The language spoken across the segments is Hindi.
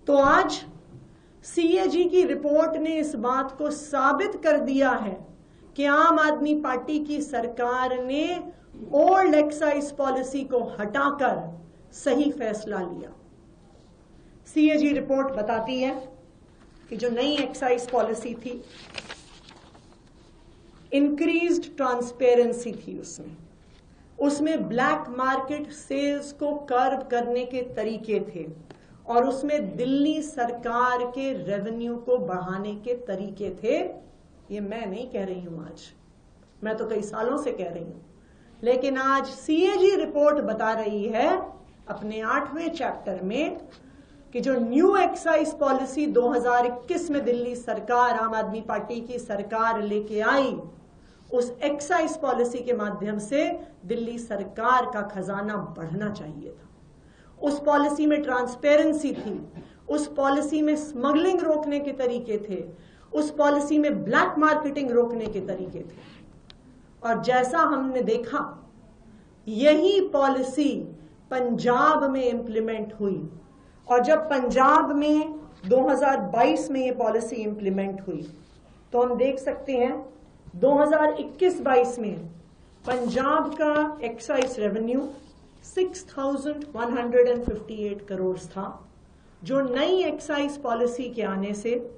तो आज सीएजी की रिपोर्ट ने इस बात को साबित कर दिया है कि आम आदमी पार्टी की सरकार ने ओल्ड एक्साइज पॉलिसी को हटाकर सही फैसला लिया। सीएजी रिपोर्ट बताती है कि जो नई एक्साइज पॉलिसी थी, इंक्रीज्ड ट्रांसपेरेंसी थी, उसमें ब्लैक मार्केट सेल्स को कर्ब करने के तरीके थे और उसमें दिल्ली सरकार के रेवेन्यू को बढ़ाने के तरीके थे। ये मैं नहीं कह रही हूं, आज मैं तो कई सालों से कह रही हूं, लेकिन आज सीएजी रिपोर्ट बता रही है अपने 8वें चैप्टर में कि जो न्यू एक्साइज पॉलिसी 2021 में दिल्ली सरकार, आम आदमी पार्टी की सरकार लेके आई, उस एक्साइज पॉलिसी के माध्यम से दिल्ली सरकार का खजाना बढ़ना चाहिए था। उस पॉलिसी में ट्रांसपेरेंसी थी, उस पॉलिसी में स्मगलिंग रोकने के तरीके थे, उस पॉलिसी में ब्लैक मार्केटिंग रोकने के तरीके थे। और जैसा हमने देखा, यही पॉलिसी पंजाब में इंप्लीमेंट हुई। और जब पंजाब में 2022 में ये पॉलिसी इंप्लीमेंट हुई तो हम देख सकते हैं 2021-22 में पंजाब का एक्साइज रेवेन्यू 6,158 करोड़ था, जो नई एक्साइज पॉलिसी के आने से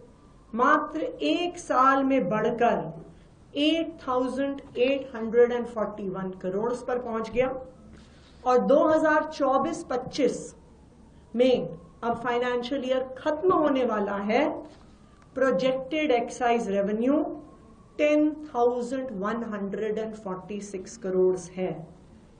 मात्र एक साल में बढ़कर 8,841 करोड़ पर पहुंच गया। और 2024-25 में अब फाइनेंशियल ईयर खत्म होने वाला है, प्रोजेक्टेड एक्साइज रेवेन्यू 10,146 करोड़ है।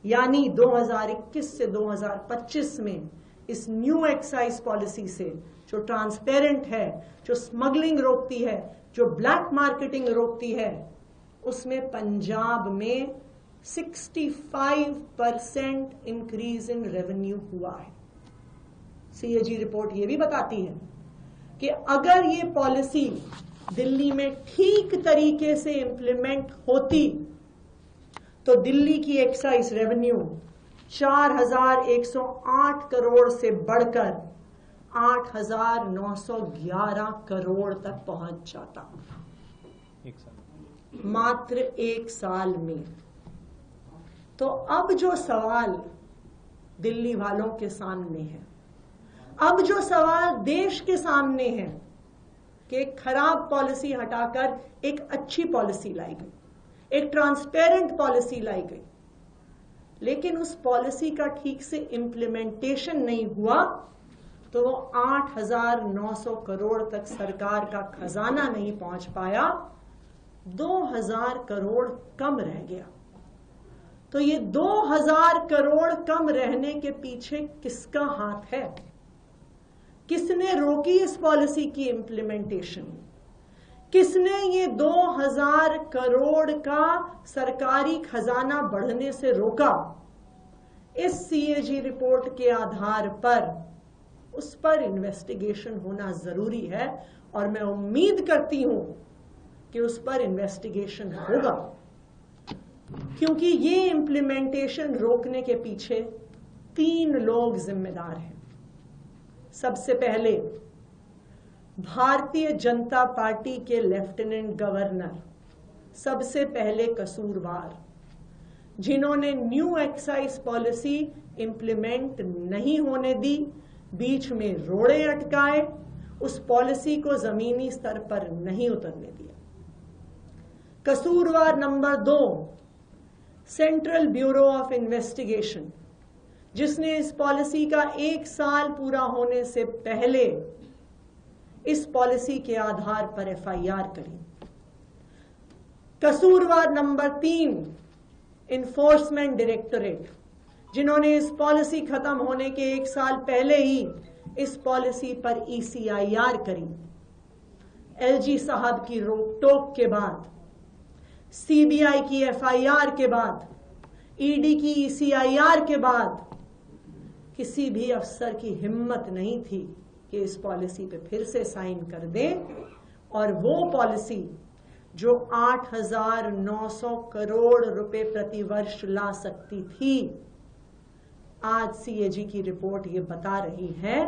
यानी 2021 से 2025 में इस न्यू एक्साइज पॉलिसी से, जो ट्रांसपेरेंट है, जो स्मगलिंग रोकती है, जो ब्लैक मार्केटिंग रोकती है, उसमें पंजाब में 65% इंक्रीज इन रेवेन्यू हुआ है। सीएजी रिपोर्ट यह भी बताती है कि अगर ये पॉलिसी दिल्ली में ठीक तरीके से इंप्लीमेंट होती तो दिल्ली की एक्साइज रेवेन्यू 4,108 करोड़ से बढ़कर 8,911 करोड़ तक पहुंच जाता, मात्र एक साल में। तो अब जो सवाल दिल्ली वालों के सामने है, अब जो सवाल देश के सामने है कि एक खराब पॉलिसी हटाकर एक अच्छी पॉलिसी लाई गई, एक ट्रांसपेरेंट पॉलिसी लाई गई, लेकिन उस पॉलिसी का ठीक से इंप्लीमेंटेशन नहीं हुआ तो वो 8,900 करोड़ तक सरकार का खजाना नहीं पहुंच पाया, 2,000 करोड़ कम रह गया। तो ये 2,000 करोड़ कम रहने के पीछे किसका हाथ है? किसने रोकी इस पॉलिसी की इंप्लीमेंटेशन? किसने ये 2,000 करोड़ का सरकारी खजाना बढ़ने से रोका? इस सीएजी रिपोर्ट के आधार पर उस पर इन्वेस्टिगेशन होना जरूरी है और मैं उम्मीद करती हूं कि उस पर इन्वेस्टिगेशन होगा, क्योंकि ये इंप्लीमेंटेशन रोकने के पीछे 3 लोग जिम्मेदार हैं। सबसे पहले भारतीय जनता पार्टी के लेफ्टिनेंट गवर्नर, सबसे पहले कसूरवार, जिन्होंने न्यू एक्साइज पॉलिसी इंप्लीमेंट नहीं होने दी, बीच में रोड़े अटकाए, उस पॉलिसी को जमीनी स्तर पर नहीं उतरने दिया। कसूरवार number 2 central bureau of investigation, जिसने इस पॉलिसी का 1 साल पूरा होने से पहले इस पॉलिसी के आधार पर एफआईआर करी। कसूरवार नंबर 3 इन्फोर्समेंट डायरेक्टोरेट, जिन्होंने इस पॉलिसी खत्म होने के 1 साल पहले ही इस पॉलिसी पर ईसीआईआर करी। एलजी साहब की रोक टोक के बाद, सीबीआई की एफआईआर के बाद, ईडी की ईसीआईआर के बाद किसी भी अफसर की हिम्मत नहीं थी कि इस पॉलिसी पे फिर से साइन कर दें। और वो पॉलिसी जो 8,900 करोड़ रुपए प्रतिवर्ष ला सकती थी, आज सीएजी की रिपोर्ट ये बता रही है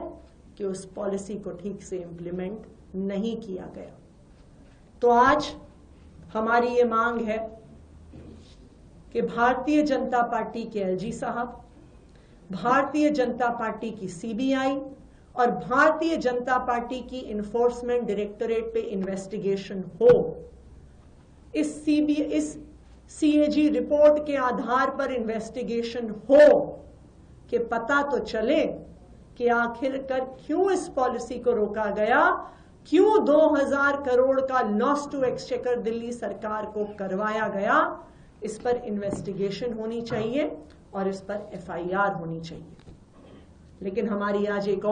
कि उस पॉलिसी को ठीक से इंप्लीमेंट नहीं किया गया। तो आज हमारी ये मांग है कि भारतीय जनता पार्टी के एलजी साहब, भारतीय जनता पार्टी की सीबीआई और भारतीय जनता पार्टी की इन्फोर्समेंट डायरेक्टोरेट पे इन्वेस्टिगेशन हो। इस सीएजी रिपोर्ट के आधार पर इन्वेस्टिगेशन हो कि पता तो चले कि आखिरकार क्यों इस पॉलिसी को रोका गया, क्यों 2000 करोड़ का लॉस टू एक्सचेकर दिल्ली सरकार को करवाया गया। इस पर इन्वेस्टिगेशन होनी चाहिए और इस पर एफआईआर होनी चाहिए। लेकिन हमारी आज एक